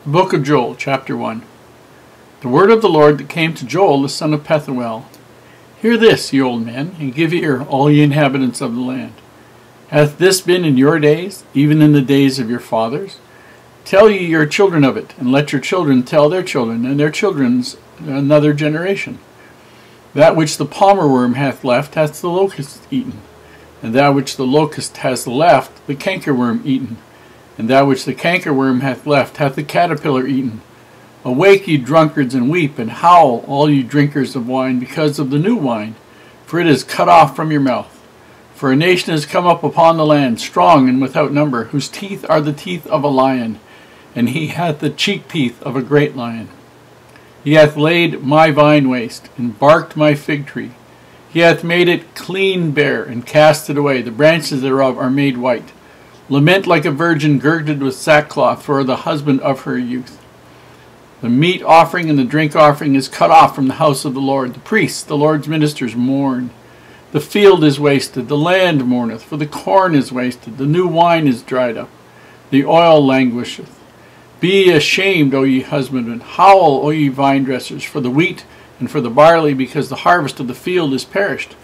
The Book of Joel, Chapter 1. The word of the Lord that came to Joel, the son of Pethuel. Hear this, ye old men, and give ear, all ye inhabitants of the land. Hath this been in your days, even in the days of your fathers? Tell ye your children of it, and let your children tell their children, and their children's another generation. That which the palmerworm hath left hath the locust eaten, and that which the locust hath left the cankerworm eaten, and that which the cankerworm hath left hath the caterpiller eaten. Awake, ye drunkards, and weep, and howl, all ye drinkers of wine, because of the new wine, for it is cut off from your mouth. For a nation has come up upon the land, strong and without number, whose teeth are the teeth of a lion, and he hath the cheek teeth of a great lion. He hath laid my vine waste, and barked my fig tree. He hath made it clean bare, and cast it away. The branches thereof are made white. Lament like a virgin girded with sackcloth for the husband of her youth. The meat offering and the drink offering is cut off from the house of the Lord. The priests, the Lord's ministers, mourn. The field is wasted, the land mourneth, for the corn is wasted, the new wine is dried up, the oil languisheth. Be ashamed, O ye husbandmen, howl, O ye vine dressers, for the wheat and for the barley, because the harvest of the field is perished.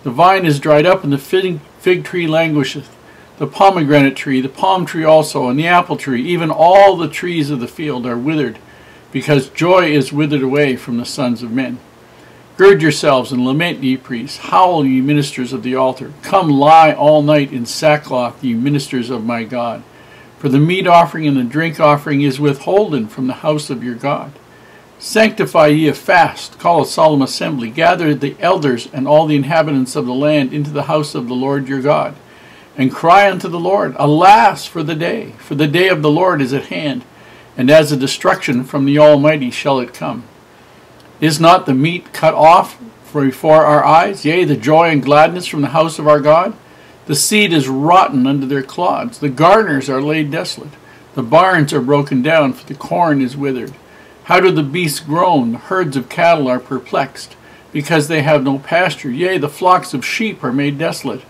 The vine is dried up, and the fig tree languisheth, the pomegranate tree, the palm tree also, and the apple tree, even all the trees of the field are withered, because joy is withered away from the sons of men. Gird yourselves and lament, ye priests. Howl, ye ministers of the altar. Come lie all night in sackcloth, ye ministers of my God. For the meat offering and the drink offering is withholden from the house of your God. Sanctify ye a fast, call a solemn assembly. Gather the elders and all the inhabitants of the land into the house of the Lord your God. And cry unto the Lord, Alas for the day of the Lord is at hand, and as a destruction from the Almighty shall it come. Is not the meat cut off before our eyes, yea, the joy and gladness from the house of our God? The seed is rotten under their clods, the garners are laid desolate, the barns are broken down, for the corn is withered. How do the beasts groan? The herds of cattle are perplexed, because they have no pasture, yea, the flocks of sheep are made desolate.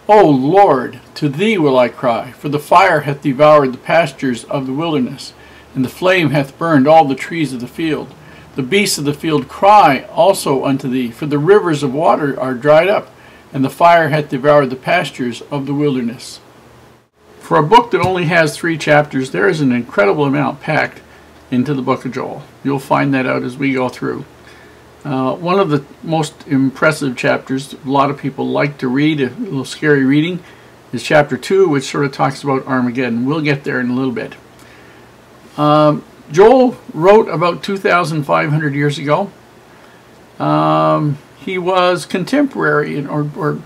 O Lord, to thee will I cry, for the fire hath devoured the pastures of the wilderness, and the flame hath burned all the trees of the field. The beasts of the field cry also unto thee, for the rivers of water are dried up, and the fire hath devoured the pastures of the wilderness. For a book that only has 3 chapters, there is an incredible amount packed into the book of Joel. You'll find that out as we go through. One of the most impressive chapters a lot of people like to read, a little scary reading, is chapter 2, which sort of talks about Armageddon. We'll get there in a little bit. Joel wrote about 2,500 years ago. He was contemporary, or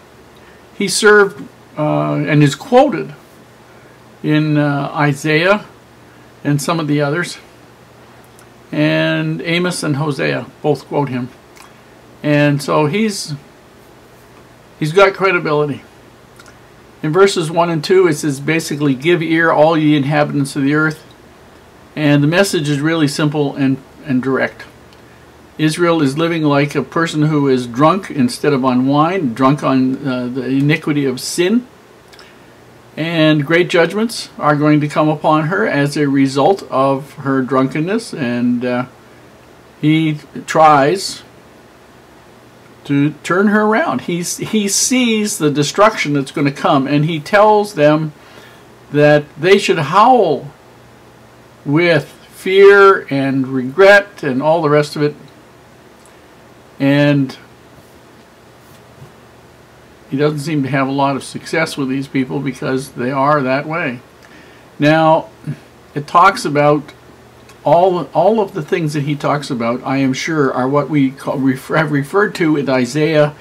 he served and is quoted in Isaiah and some of the others. And Amos and Hosea both quote him. And so he's got credibility. In verses 1 and 2 it says basically, give ear all ye inhabitants of the earth. And the message is really simple and direct. Israel is living like a person who is drunk instead of on wine, drunk on the iniquity of sin. And great judgments are going to come upon her as a result of her drunkenness. And he tries to turn her around. He sees the destruction that's going to come, and he tells them that they should howl with fear and regret and all the rest of it. And he doesn't seem to have a lot of success with these people because they are that way. Now, it talks about all of the things that he talks about, I am sure, are what we have referred to in Isaiah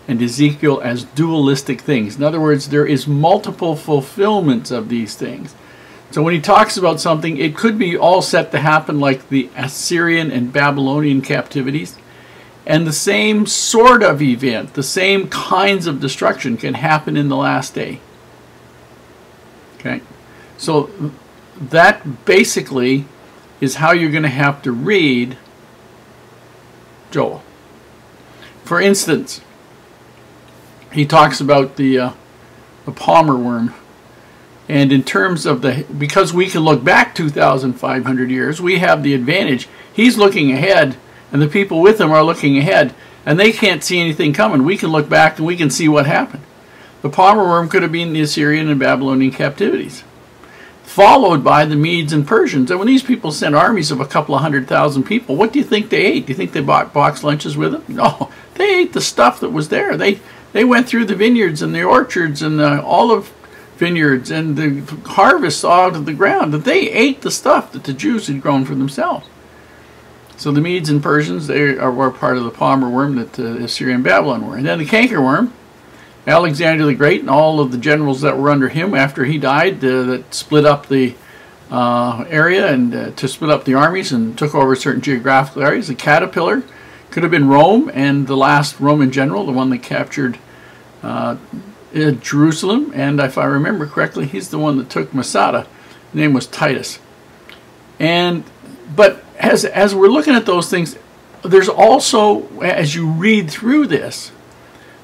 and Ezekiel as dualistic things. In other words, there is multiple fulfillments of these things. So when he talks about something, it could be all set to happen like the Assyrian and Babylonian captivities. And the same sort of event, the same kinds of destruction can happen in the last day. Okay? So that basically is how you're going to have to read Joel. For instance, he talks about the palmerworm. And in terms of because we can look back 2,500 years, we have the advantage. He's looking ahead, and the people with him are looking ahead, and they can't see anything coming. We can look back and we can see what happened. The palmerworm could have been the Assyrian and Babylonian captivities, followed by the Medes and Persians. And when these people sent armies of a couple of 100,000 people, what do you think they ate? Do you think they bought box lunches with them? No, they ate the stuff that was there. They went through the vineyards and the orchards and the olive vineyards and the harvests out of the ground. They ate the stuff that the Jews had grown for themselves. So the Medes and Persians, were part of the palmerworm that the Assyrian and Babylon were. And then the cankerworm, Alexander the Great and all of the generals that were under him after he died, that split up the area and to split up the armies and took over certain geographical areas. The caterpiller could have been Rome and the last Roman general, the one that captured Jerusalem, and if I remember correctly, he's the one that took Masada. His name was Titus. But as we're looking at those things, there's also, as you read through this,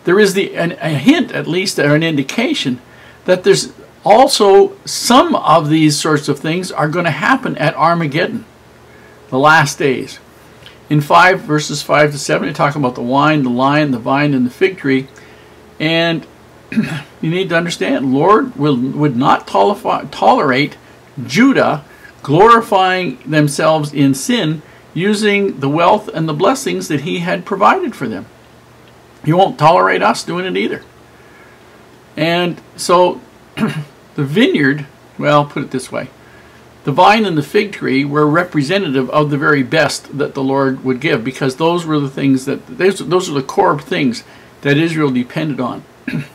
there is a hint, at least, or an indication that there's also some of these sorts of things are going to happen at Armageddon, the last days. In 5 verses 5 to 7, they talk about the wine, the lion, the vine, and the fig tree. And you need to understand, Lord would not tolerate Judah glorifying themselves in sin using the wealth and the blessings that he had provided for them. He won't tolerate us doing it either. And so the vineyard, well, put it this way, the vine and the fig tree were representative of the very best that the Lord would give, because those were the things those are the core things that Israel depended on,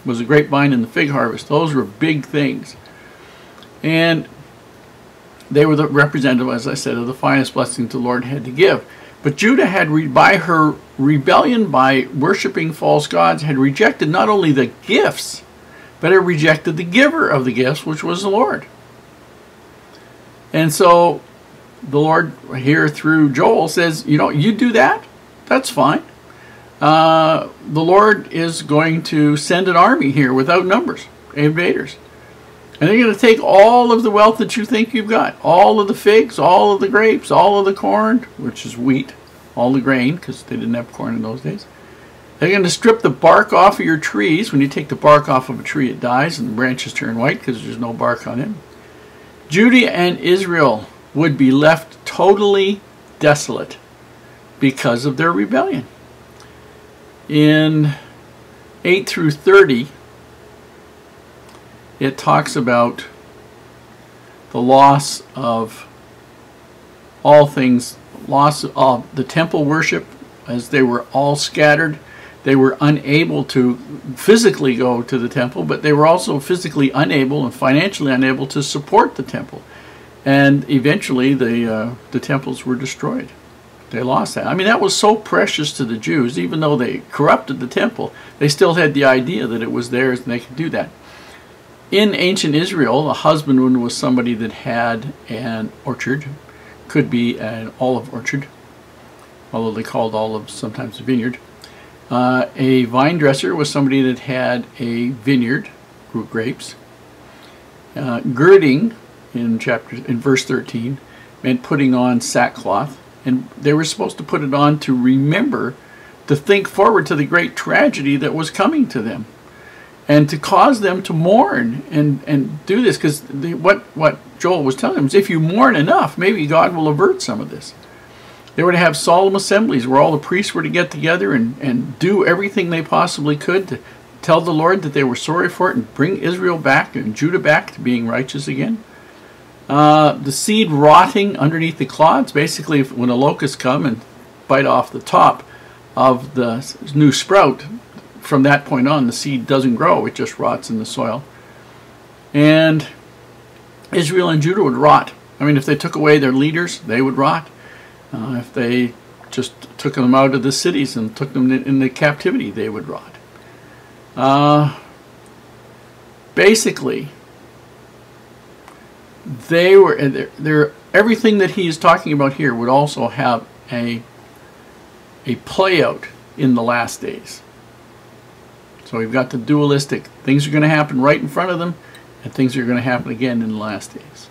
was the grapevine and the fig harvest. Those were big things. And they were the representative, as I said, of the finest blessings the Lord had to give. But Judah had, by her rebellion, by worshiping false gods, had rejected not only the gifts, but it rejected the giver of the gifts, which was the Lord. And so the Lord here through Joel says, you do that, that's fine. The Lord is going to send an army here without numbers, invaders. And they're going to take all of the wealth that you think you've got, all of the figs, all of the grapes, all of the corn, which is wheat, all the grain, because they didn't have corn in those days. They're going to strip the bark off of your trees. When you take the bark off of a tree, it dies and the branches turn white because there's no bark on it. Judah and Israel would be left totally desolate because of their rebellion. In 8 through 30, it talks about the loss of all things, loss of the temple worship, as they were all scattered. They were unable to physically go to the temple, but they were also physically unable and financially unable to support the temple. And eventually the temples were destroyed. They lost that. I mean, that was so precious to the Jews. Even though they corrupted the temple, they still had the idea that it was theirs and they could do that. In ancient Israel, a husbandman was somebody that had an orchard. Could be an olive orchard, although they called olives sometimes a vineyard. A vine dresser was somebody that had a vineyard, grew grapes. Girding, in verse 13, meant putting on sackcloth, and they were supposed to put it on to remember, to think forward to the great tragedy that was coming to them, and to cause them to mourn and do this, because what Joel was telling them is, if you mourn enough, maybe God will avert some of this. They were to have solemn assemblies where all the priests were to get together and do everything they possibly could to tell the Lord that they were sorry for it and bring Israel back and Judah back to being righteous again. The seed rotting underneath the clods, basically when a locust come and bite off the top of the new sprout, from that point on the seed doesn't grow, it just rots in the soil. And Israel and Judah would rot. I mean, if they took away their leaders, they would rot. If they just took them out of the cities and took them into captivity, they would rot. Basically, they were everything that he is talking about here would also have a play out in the last days. So we've got the dualistic. Things are going to happen right in front of them, and things are going to happen again in the last days.